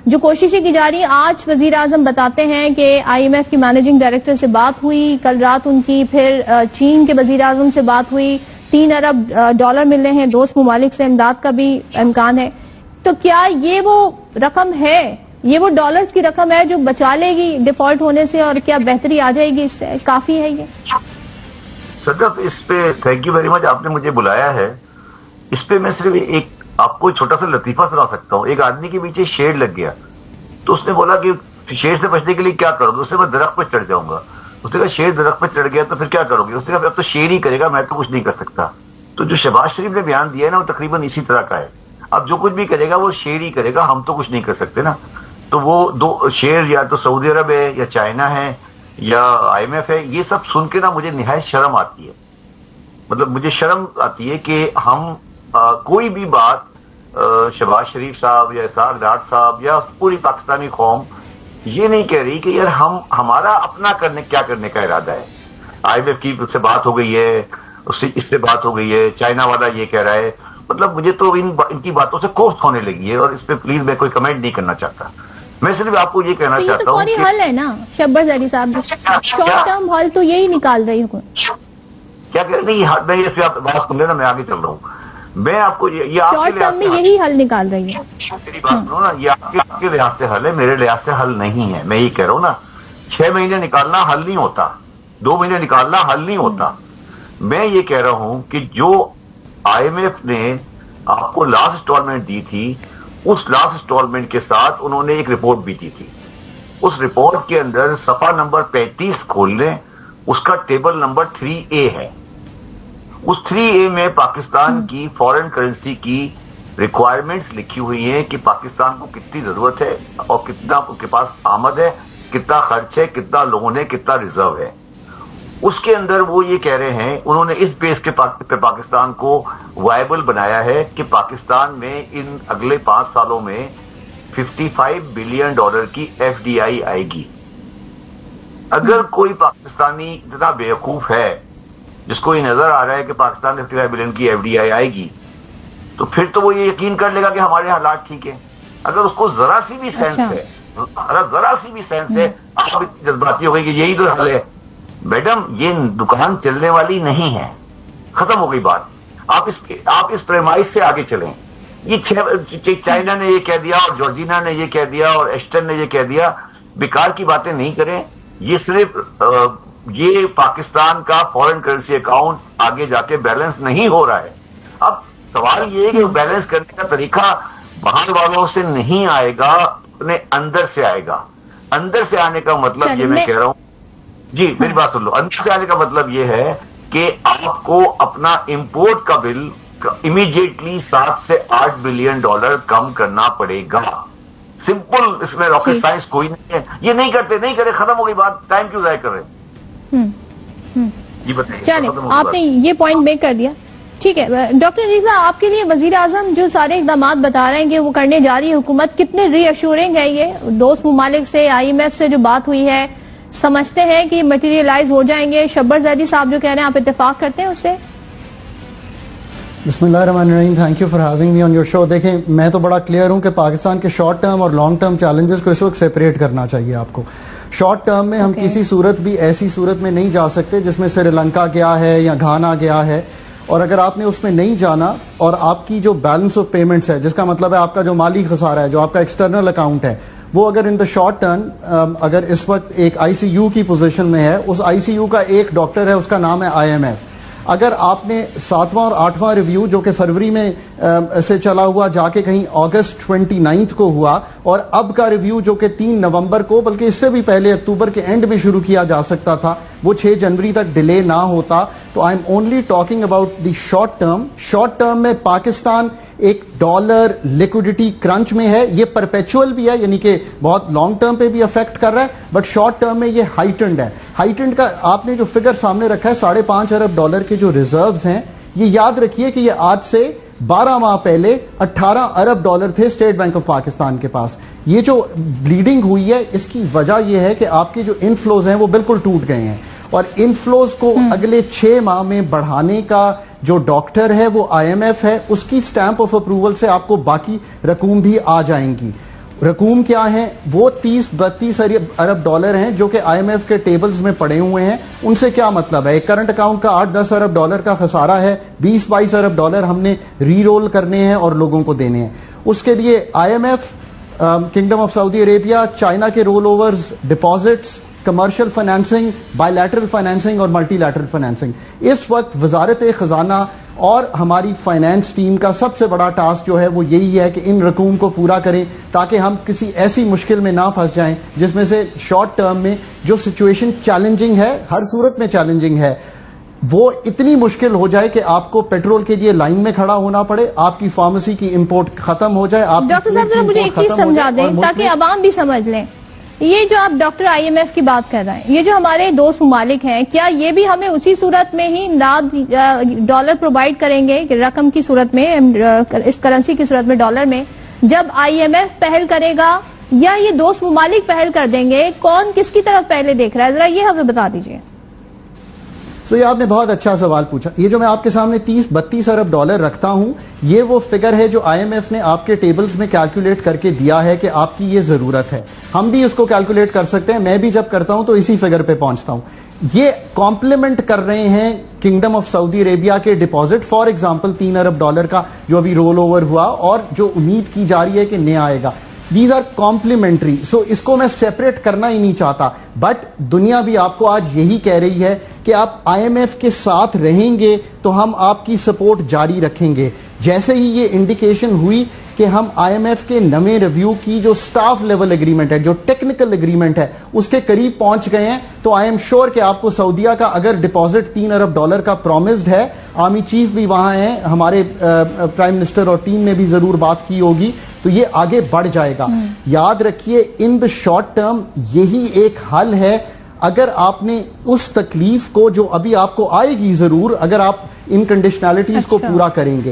जो कोशिशें की जा रही हैं, आज वजीर आजम बताते हैं कि IMF की मैनेजिंग डायरेक्टर से बात हुई कल रात उनकी, फिर चीन के वजीर आजम से बात हुई, 3 अरब डॉलर मिलने हैं, दोस्त ममालिक से इमदाद का भी इम्कान है। तो क्या ये वो रकम है, ये वो डॉलर्स की रकम है जो बचा लेगी डिफॉल्ट होने से, और क्या बेहतरी आ जाएगी इससे? काफी है ये? सदफ, इस पे थैंक यू वेरी मच, आपने मुझे बुलाया है। इस पे मैं सिर्फ एक आपको छोटा सा लतीफा सुना सकता हूँ। एक आदमी के पीछे शेर लग गया, तो उसने बोला कि शेर से बचने के लिए क्या करोगे? उसने मैं दरख्त पर चढ़ जाऊंगा। उसने कहा शेर दरख्त पर चढ़ गया तो फिर क्या करोगे? उसने कहा अब तो शेर ही करेगा, मैं तो कुछ नहीं कर सकता। तो जो शहबाज शरीफ ने बयान दिया है ना, वो तकरीबन इसी तरह का है। अब जो कुछ भी करेगा वो शेर ही करेगा, हम तो कुछ नहीं कर सकते ना। तो वो दो शेर या तो सऊदी अरब है या चाइना है या IMF है। ये सब सुन के ना मुझे निहायत शर्म आती है। मतलब मुझे शर्म आती है कि हम कोई भी बात शहबाज शरीफ साहब या इसाक डार साहब या पूरी पाकिस्तानी कौम ये नहीं कह रही कि यार हमारा अपना क्या करने का इरादा है। IMF की उससे बात हो गई है, उससे इससे बात हो गई है, चाइना वाला ये कह रहा है। मतलब मुझे तो इनकी बातों से कोफ्त होने लगी है, और इस पे प्लीज मैं कोई कमेंट नहीं करना चाहता। मैं सिर्फ आपको ये कहना चाहता हूँ कि हल है ना शब्बर ज़ैदी साहब, शॉर्ट टर्म हल तो यही निकाल रही हूँ। क्या कह नहीं, मैं इस पे आप बात सुन लेना, मैं आगे चल रहा हूँ। मैं आपको ये शॉर्ट टर्म में यही हल निकाल रही है। मेरी बात सुनो ना, ये आपके लिहाज से हल है, मेरे लिहाज से हल नहीं है। मैं ये कह रहा हूँ ना, 6 महीने निकालना हल नहीं होता, 2 महीने निकालना हल नहीं होता। मैं ये कह रहा हूं कि जो IMF ने आपको लास्ट इंस्टॉलमेंट दी थी, उस लास्ट इंस्टॉलमेंट के साथ उन्होंने एक रिपोर्ट भी दी थी। उस रिपोर्ट के अंदर सफा नंबर 35 खोल लें, उसका टेबल नंबर 3A है। उस 3A में पाकिस्तान की फॉरेन करेंसी की रिक्वायरमेंट्स लिखी हुई हैं कि पाकिस्तान को कितनी जरूरत है और कितना उनके पास आमद है, कितना खर्च है, कितना लोन है, कितना रिजर्व है। उसके अंदर वो ये कह रहे हैं, उन्होंने इस बेस के पे पाकिस्तान को वायबल बनाया है कि पाकिस्तान में इन अगले 5 सालों में $55 बिलियन की FDI आएगी। अगर कोई पाकिस्तानी इतना बेवकूफ है जिसको ये नजर आ रहा है कि पाकिस्तान में 55 बिलियन की FDI आएगी, तो फिर तो वो ये यकीन कर लेगा कि हमारे हालात ठीक है। अगर उसको जरा सी भी सेंस है, जरा सी भी सेंस है, आप इतनी जज्बाती हो गई कि यही तो हल है। मैडम, ये दुकान चलने वाली नहीं है, खत्म हो गई बात। आप इस प्रेमाइस से आगे चलें। ये चाइना ने ये कह दिया और जॉर्जिना ने ये कह दिया और एस्टन ने ये कह दिया, बेकार की बातें नहीं करें। ये सिर्फ ये पाकिस्तान का फॉरेन करेंसी अकाउंट आगे जाके बैलेंस नहीं हो रहा है। अब सवाल ये है कि बैलेंस करने का तरीका बाहर वालों से नहीं आएगा, अपने अंदर से आएगा। अंदर से आने का मतलब ये मैं कह रहा हूं जी, मेरी बात सुन लो। अंदर से आने का मतलब ये है कि आपको अपना इंपोर्ट का बिल इमीडिएटली 7 से 8 बिलियन डॉलर कम करना पड़ेगा। सिंपल, इसमें रॉकेट साइंस कोई नहीं है। ये नहीं करते, नहीं करे, खत्म हो गई बात। टाइम क्यों जाया कर रहे हैं? जी बताइए। चलिए, आपने ये पॉइंट मेक कर दिया, ठीक है। डॉक्टर रिजा, आपके लिए वजीर आजम जो सारे इकदाम बता रहे हैं कि वो करने जा रही है हुकूमत, कितने रीअश्योरिंग है ये? दोस्त ममालिक से, IMF से जो बात हुई है, समझते हैं कि मटेरियलाइज हो जाएंगे? शब्बर ज़ैदी साहब जो कह रहे हैं, आप इत्तेफाक करते हैं उससे? बिस्मिल्लाहिर्रहमानिर्रहीम, thank you for having me on your show. देखें, मैं तो बड़ा क्लियर हूं कि पाकिस्तान के शॉर्ट टर्म और लॉन्ग टर्म चैलेंजेस को इस वक्त सेपरेट करना चाहिए आपको। शॉर्ट टर्म में हम किसी सूरत भी ऐसी सूरत में नहीं जा सकते जिसमें श्रीलंका गया है या घाना गया है, और अगर आपने उसमें नहीं जाना और आपकी जो बैलेंस ऑफ पेमेंट्स है, जिसका मतलब है आपका जो माली खसारा है, जो आपका एक्सटर्नल अकाउंट है, वो अगर इन द शॉर्ट टर्म अगर इस वक्त एक ICU की पोजीशन में है, उस ICU का एक डॉक्टर है, उसका नाम है IMF। अगर आपने 7वां और 8वां रिव्यू जो कि फरवरी में से चला हुआ जाके कहीं अगस्त 29 को हुआ, और अब का रिव्यू जो कि 3 नवंबर को, बल्कि इससे भी पहले अक्टूबर के एंड में शुरू किया जा सकता था, वो 6 जनवरी तक डिले ना होता, तो I am only talking about the short term. Short term में पाकिस्तान एक डॉलर लिक्विडिटी क्रंच में है। ये परपेचुअल भी है, यानी कि बहुत लॉन्ग टर्म पे भी अफेक्ट कर रहा है, बट शॉर्ट टर्म में ये हाइटेंड है। हाइटेंड का आपने जो फिगर सामने रखा है, $5.5 अरब के जो रिजर्व्स हैं, ये याद रखिए कि ये आज से 12 माह पहले $18 अरब थे स्टेट बैंक ऑफ पाकिस्तान के पास। ये जो ब्लीडिंग हुई है, इसकी वजह यह है कि आपके जो इनफ्लोज हैं वो बिल्कुल टूट गए हैं, और इनफ्लोज को अगले 6 माह में बढ़ाने का जो डॉक्टर है वो IMF है, उसकी स्टैंप ऑफ अप्रूवल से आपको बाकी रकूम भी आ जाएंगी। रकूम क्या है, वो 30-32 अरब डॉलर हैं जो कि आईएमएफ के टेबल्स में पड़े हुए हैं। उनसे क्या मतलब है? एक करंट अकाउंट का 8-10 अरब डॉलर का खसारा है, 20-22 अरब डॉलर हमने री रोल करने हैं और लोगों को देने हैं। उसके लिए IMF, kingdom of Saudi Arabia, China के rollovers, deposits, commercial financing, bilateral financing और मल्टीलैटरल फाइनेंसिंग, इस वक्त वजारत खजाना और हमारी फाइनेंस टीम का सबसे बड़ा टास्क जो है वो यही है कि इन रकूम को पूरा करें ताकि हम किसी ऐसी मुश्किल में ना फंस जाएं जिसमें से शॉर्ट टर्म में जो सिचुएशन चैलेंजिंग है, हर सूरत में चैलेंजिंग है, वो इतनी मुश्किल हो जाए कि आपको पेट्रोल के लिए लाइन में खड़ा होना पड़े, आपकी फार्मेसी की इंपोर्ट खत्म हो जाए। डॉक्टर साहब जरा मुझे एक चीज समझा दें ताकि आवाम भी समझ लें, ये जो आप डॉक्टर आईएमएफ की बात कर रहे हैं, ये जो हमारे दोस्त ममालिक हैं, क्या ये भी हमें उसी सूरत में ही डॉलर प्रोवाइड करेंगे रकम की सूरत में, इस करेंसी की सूरत में डॉलर में, जब आईएमएफ पहल करेगा या ये दोस्त ममालिक पहल कर देंगे? कौन किसकी तरफ पहले देख रहा है, जरा ये हमें बता दीजिए। तो ये आपने बहुत अच्छा सवाल पूछा। ये जो मैं आपके सामने 30-32 अरब डॉलर रखता हूं, ये वो फिगर है जो आईएमएफ ने आपके टेबल्स में कैलकुलेट करके दिया है कि आपकी ये जरूरत है। हम भी उसको कैलकुलेट कर सकते हैं, मैं भी जब करता हूं तो इसी फिगर पे पहुंचता हूं। ये कॉम्प्लीमेंट कर रहे हैं किंगडम ऑफ सऊदी अरेबिया के deposit, for example 3 Arab dollar का जो अभी रोल ओवर हुआ और जो उम्मीद की जा रही है कि नया आएगा। दीज आर कॉम्प्लीमेंट्री, सो इसको मैं सेपरेट करना ही नहीं चाहता। बट दुनिया भी आपको आज यही कह रही है कि आप आईएमएफ के साथ रहेंगे तो हम आपकी सपोर्ट जारी रखेंगे। जैसे ही ये इंडिकेशन हुई कि हम आईएमएफ के नवे रिव्यू की जो स्टाफ लेवल एग्रीमेंट है, जो टेक्निकल एग्रीमेंट है, उसके करीब पहुंच गए हैं, तो आई एम श्योर कि आपको सऊदीया का अगर डिपॉजिट 3 अरब डॉलर का प्रॉमिस्ड है, आर्मी चीफ भी वहां हैं, हमारे प्राइम मिनिस्टर और टीम ने भी जरूर बात की होगी, तो ये आगे बढ़ जाएगा। याद रखिए, इन द शॉर्ट टर्म यही एक हल है। अगर आपने उस तकलीफ को जो अभी आपको आएगी जरूर, अगर आप इन कंडीशनैलिटीज को पूरा करेंगे।